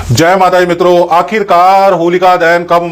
जय माता दी मित्रों। आखिरकार होलिका दहन कब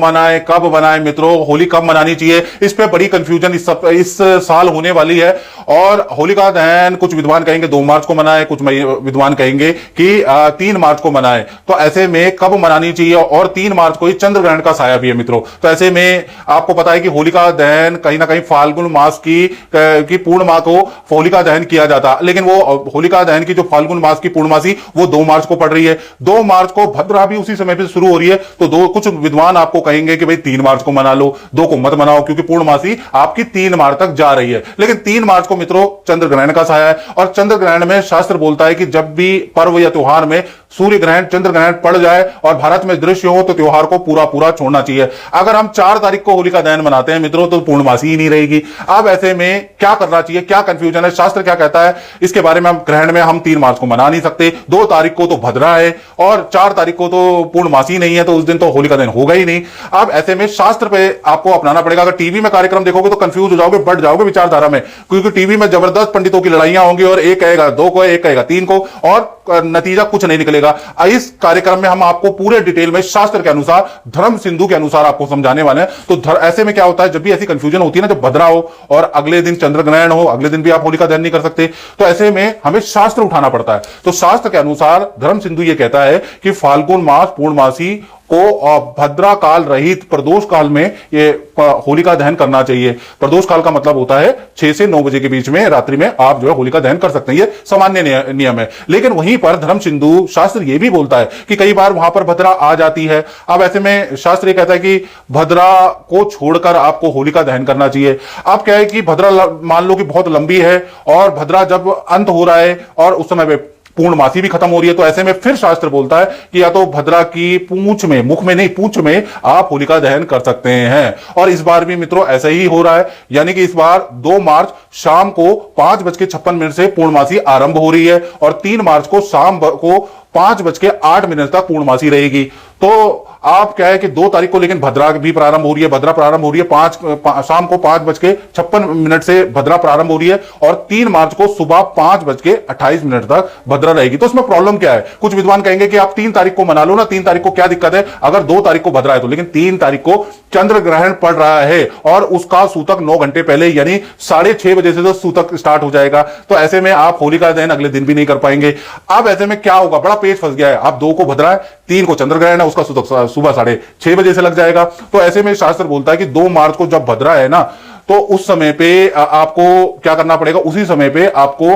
मनाएं मित्रों, होली कब मनानी चाहिए, इस पे बड़ी कंफ्यूजन इस साल होने वाली है। और होलिका दहन कुछ विद्वान कहेंगे 2 मार्च को मनाएं, कुछ विद्वान कहेंगे कि 3 मार्च को मनाएं। तो ऐसे में कब मनानी चाहिए, और 3 मार्च को ही चंद्र ग्रहण का साया भी है मित्रों। तो ऐसे में आपको पता है कि होलिका दहन कहीं ना कहीं फाल्गुन मास की पूर्णिमा को होलिका दहन किया जाता, लेकिन वो होलिका दहन की जो फाल्गुन मास की पूर्णमासी वो 2 मार्च को पड़ रही है। 2 मार्च को भद्रा भी उसी समय पे शुरू हो रही है। तो कुछ विद्वान आपको कहेंगे कि भाई 3 मार्च को मना लो, 2 को मत मनाओ, क्योंकि पूर्णमासी आपकी 3 मार्च तक जा रही है। लेकिन 3 मार्च को मित्रों चंद्र ग्रहण का साया है, और चंद्र ग्रहण में शास्त्र बोलता है कि जब भी पर्व या त्योहार में सूर्य ग्रहण चंद्र ग्रहण पड़ जाए और भारत में दृश्य हो तो त्योहार को पूरा छोड़ना चाहिए। अगर हम 4 तारीख को होलिका दहन मनाते हैं मित्रों तो पूर्णमासी ही नहीं रहेगी। अब ऐसे में क्या करना चाहिए, क्या कंफ्यूजन है, शास्त्र क्या कहता है, इसके बारे में हम ग्रहण में हम 3 मार्च को मना नहीं सकते। 2 तारीख को तो भद्रा है और 4 तारीख को तो पूर्णमासी नहीं है, तो उस दिन तो होलिका दहन होगा ही नहीं। अब ऐसे में शास्त्र पे आपको अपनाना पड़ेगा। अगर टीवी में कार्यक्रम देखोगे तो कंफ्यूज हो जाओगे, बढ़ जाओगे विचारधारा में, क्योंकि टीवी में जबरदस्त पंडितों की लड़ाइयां होंगी और एक कहेगा 2 को, एक कहेगा 3 को, और नतीजा कुछ नहीं निकलेगा। इस कार्यक्रम में हम आपको पूरे डिटेल में शास्त्र के अनुसार, धर्म सिंधु के अनुसार आपको समझाने वाले हैं। तो ऐसे में क्या होता है, जब भी ऐसी कंफ्यूजन होती है ना, जब भद्रा हो और अगले दिन चंद्र ग्रहण हो, अगले दिन भी आप होलिका दहन नहीं कर सकते, तो ऐसे में हमें शास्त्र उठाना पड़ता है। तो शास्त्र के अनुसार धर्म सिंधु यह कहता है कि फाल्गुन मास पूर्णमासी को भद्रा काल रहित प्रदोष काल में ये होलिका दहन करना चाहिए। प्रदोष काल का मतलब होता है 6 से 9 बजे के बीच में रात्रि में आप जो है होलिका दहन कर सकते हैं, ये सामान्य नियम है। लेकिन वहीं पर धर्म सिंधु शास्त्र ये भी बोलता है कि कई बार वहां पर भद्रा आ जाती है। अब ऐसे में शास्त्र ये कहता है कि भद्रा को छोड़कर आपको होलिका दहन करना चाहिए। अब क्या है कि भद्रा मान लो कि बहुत लंबी है और भद्रा जब अंत हो रहा है और उस समय पूर्णमासी भी खत्म हो रही है, तो ऐसे में फिर शास्त्र बोलता है कि या तो भद्रा की पूंछ में, मुख में नहीं पूंछ में आप होलिका दहन कर सकते हैं। और इस बार भी मित्रों ऐसा ही हो रहा है, यानी कि इस बार 2 मार्च शाम को 5:56 से पूर्णमासी आरंभ हो रही है और 3 मार्च को शाम को 5:08 तक पूर्णमासी रहेगी। तो आप क्या है कि 2 तारीख को लेकिन भद्रा भी प्रारंभ हो रही है, भद्रा प्रारंभ हो रही है शाम को 5:56 से भद्रा प्रारंभ हो रही है, और 3 मार्च को सुबह 5:28 तक भद्रा रहेगी। तो इसमें प्रॉब्लम क्या है, कुछ विद्वान कहेंगे कि आप 3 तारीख को मना लो ना, 3 तारीख को क्या दिक्कत है अगर 2 तारीख को भद्रा है तो। लेकिन 3 तारीख को चंद्र ग्रहण पड़ रहा है और उसका सूतक 9 घंटे पहले यानी 6:30 बजे से तो सूतक स्टार्ट हो जाएगा। तो ऐसे में आप होलिका दहन अगले दिन भी नहीं कर पाएंगे। अब ऐसे में क्या होगा, बड़ा पेच फंस गया है। आप 2 को भद्रा है, 3 को चंद्र ग्रहण है, उसका सूतक सुबह 6:30 बजे से लग जाएगा। तो ऐसे में शास्त्र बोलता है कि 2 मार्च को जब भद्रा है ना, तो उस समय पे आपको क्या करना पड़ेगा, उसी समय पे आपको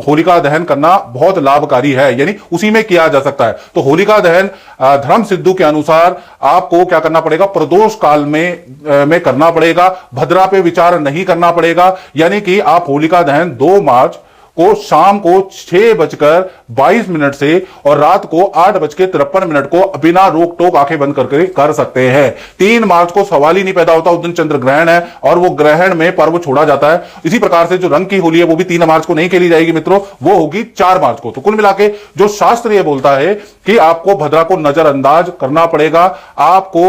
होलिका दहन करना बहुत लाभकारी है, यानी उसी में किया जा सकता है। तो होलिका दहन धर्म सिद्धू के अनुसार आपको क्या करना पड़ेगा, प्रदोष काल में करना पड़ेगा, भद्रा पे विचार नहीं करना पड़ेगा। यानी कि आप होलिका दहन 2 मार्च को शाम को 6:22 से और रात को 8:53 को बिना रोक टोक आंखें बंद करके कर सकते हैं। 3 मार्च को सवाल ही नहीं पैदा होता, उस दिन चंद्र ग्रहण है और वो ग्रहण में पर्व छोड़ा जाता है। इसी प्रकार से जो रंग की होली है वो भी 3 मार्च को नहीं खेली जाएगी मित्रों, वो होगी 4 मार्च को। तो कुल मिला के जो शास्त्र ये बोलता है कि आपको भद्रा को नजरअंदाज करना पड़ेगा, आपको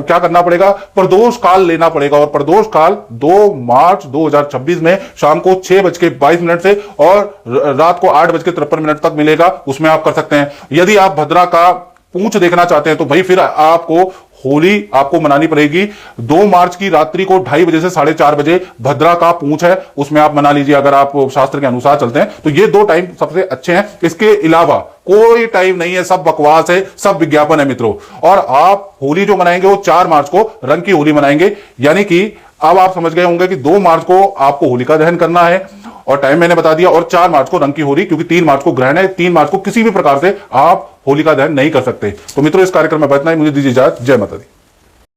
क्या करना पड़ेगा, प्रदोष काल लेना पड़ेगा। और प्रदोष काल 2 मार्च 2026 में शाम को 6:22 से और रात को 8:53 तक मिलेगा, उसमें आप कर सकते हैं। यदि आप भद्रा का पूंछ देखना चाहते हैं तो भाई फिर आपको होली आपको मनानी पड़ेगी 2 मार्च की रात्रि को 2:30 बजे से 4:30 बजे भद्रा का पूंछ है, उसमें आप मना लीजिए अगर आप शास्त्र के अनुसार चलते हैं तो। ये 2 टाइम सबसे अच्छे हैं, इसके अलावा कोई टाइम नहीं है, सब बकवास है, सब विज्ञापन है मित्रों। और आप होली जो मनाएंगे वो 4 मार्च को रंग की होली मनाएंगे। यानी कि अब आप समझ गए होंगे कि 2 मार्च को आपको होलिका दहन करना है और टाइम मैंने बता दिया, और 4 मार्च को रंग की होली, क्योंकि 3 मार्च को ग्रहण है। 3 मार्च को किसी भी प्रकार से आप होलिका दहन नहीं कर सकते। तो मित्रों इस कार्यक्रम में इतना ही, मुझे दीजिए इजाजत। जय माता दी।